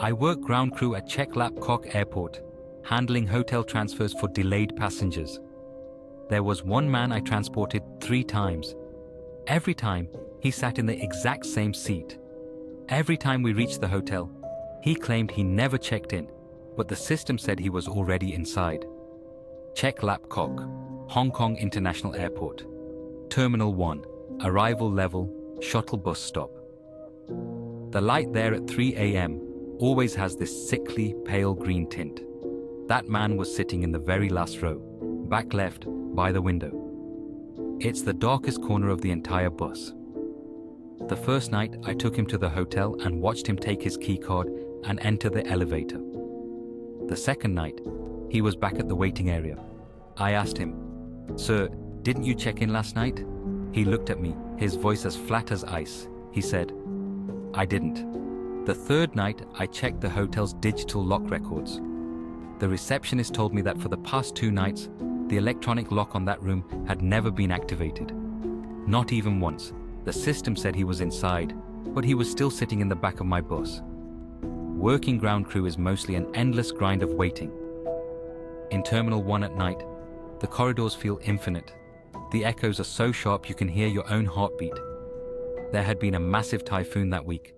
I work ground crew at Cheklapkok Airport, handling hotel transfers for delayed passengers. There was one man I transported 3 times. Every time, he sat in the exact same seat. Every time we reached the hotel, he claimed he never checked in, but the system said he was already inside. Cheklapkok, Hong Kong International Airport. Terminal 1, arrival level, shuttle bus stop. The light there at 3 a.m. always has this sickly, pale green tint. That man was sitting in the very last row, back left, by the window. It's the darkest corner of the entire bus. The first night, I took him to the hotel and watched him take his key card and enter the elevator. The second night, he was back at the waiting area. I asked him, "Sir, didn't you check in last night?" He looked at me, his voice as flat as ice. He said, "I didn't." The third night, I checked the hotel's digital lock records. The receptionist told me that for the past 2 nights, the electronic lock on that room had never been activated. Not even once. The system said he was inside, but he was still sitting in the back of my bus. Working ground crew is mostly an endless grind of waiting. In Terminal 1 at night, the corridors feel infinite. The echoes are so sharp you can hear your own heartbeat. There had been a massive typhoon that week,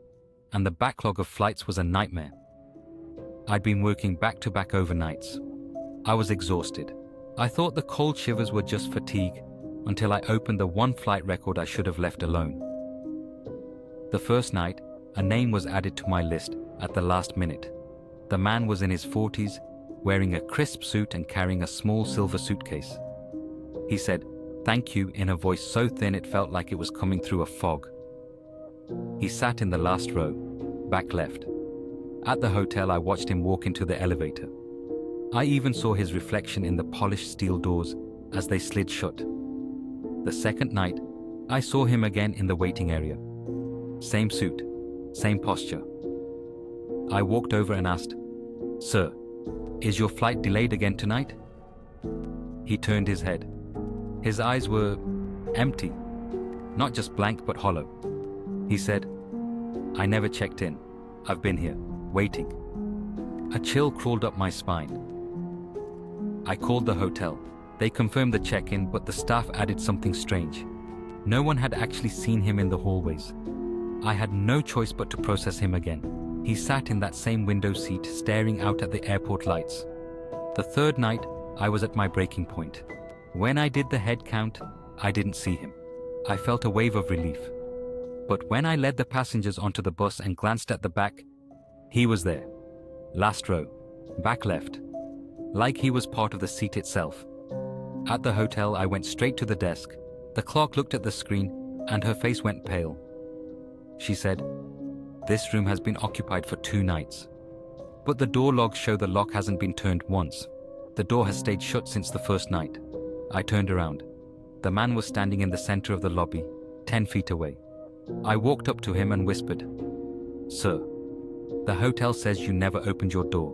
and the backlog of flights was a nightmare. I'd been working back-to-back overnights. I was exhausted. I thought the cold shivers were just fatigue, until I opened the one flight record I should have left alone. The first night, a name was added to my list at the last minute. The man was in his 40s, wearing a crisp suit and carrying a small silver suitcase. He said, "Thank you," in a voice so thin it felt like it was coming through a fog. He sat in the last row, back left. At the hotel, I watched him walk into the elevator. I even saw his reflection in the polished steel doors as they slid shut. The second night, I saw him again in the waiting area. Same suit, same posture. I walked over and asked, "Sir, is your flight delayed again tonight?" He turned his head. His eyes were empty, not just blank but hollow. He said, "I never checked in. I've been here, waiting." A chill crawled up my spine. I called the hotel. They confirmed the check-in, but the staff added something strange. No one had actually seen him in the hallways. I had no choice but to process him again. He sat in that same window seat, staring out at the airport lights. The third night, I was at my breaking point. When I did the head count, I didn't see him. I felt a wave of relief. But when I led the passengers onto the bus and glanced at the back, he was there. Last row, back left, like he was part of the seat itself. At the hotel, I went straight to the desk. The clerk looked at the screen, and her face went pale. She said, "This room has been occupied for 2 nights. But the door logs show the lock hasn't been turned once. The door has stayed shut since the first night." I turned around. The man was standing in the center of the lobby, 10 feet away. I walked up to him and whispered, "Sir, the hotel says you never opened your door.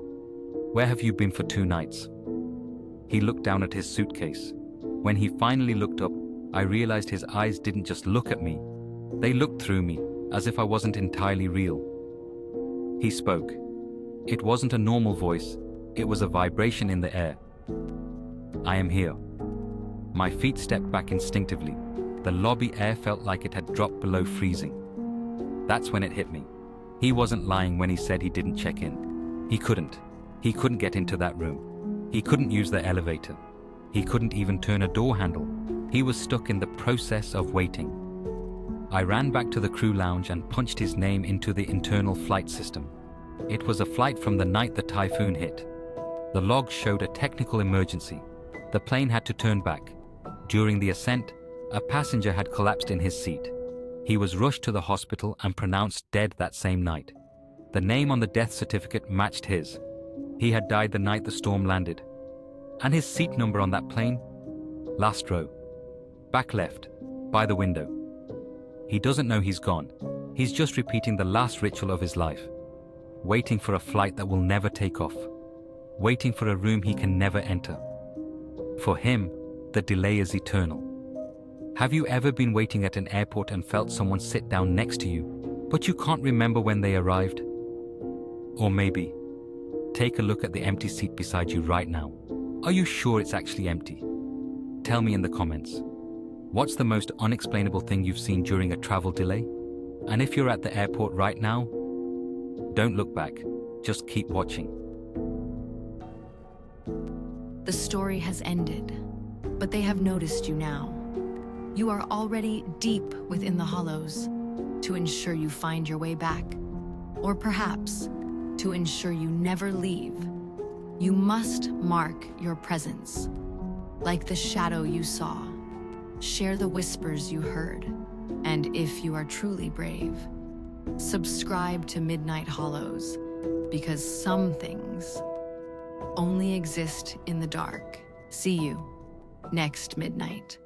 Where have you been for 2 nights?" He looked down at his suitcase. When he finally looked up, I realized his eyes didn't just look at me. They looked through me, as if I wasn't entirely real. He spoke. It wasn't a normal voice. It was a vibration in the air. "I am here." My feet stepped back instinctively. The lobby air felt like it had dropped below freezing. That's when it hit me. He wasn't lying when he said he didn't check in. He couldn't. He couldn't get into that room. He couldn't use the elevator. He couldn't even turn a door handle. He was stuck in the process of waiting. I ran back to the crew lounge and punched his name into the internal flight system. It was a flight from the night the typhoon hit. The log showed a technical emergency. The plane had to turn back. During the ascent, a passenger had collapsed in his seat. He was rushed to the hospital and pronounced dead that same night. The name on the death certificate matched his. He had died the night the storm landed. And his seat number on that plane? Last row. Back left, by the window. He doesn't know he's gone. He's just repeating the last ritual of his life. Waiting for a flight that will never take off. Waiting for a room he can never enter. For him, the delay is eternal. Have you ever been waiting at an airport and felt someone sit down next to you, but you can't remember when they arrived? Or maybe, take a look at the empty seat beside you right now. Are you sure it's actually empty? Tell me in the comments. What's the most unexplainable thing you've seen during a travel delay? And if you're at the airport right now, don't look back, just keep watching. The story has ended, but they have noticed you now. You are already deep within the hollows. To ensure you find your way back, or perhaps to ensure you never leave, you must mark your presence. Like the shadow you saw, share the whispers you heard, and if you are truly brave, subscribe to Midnight Hollows, because some things only exist in the dark. See you next midnight.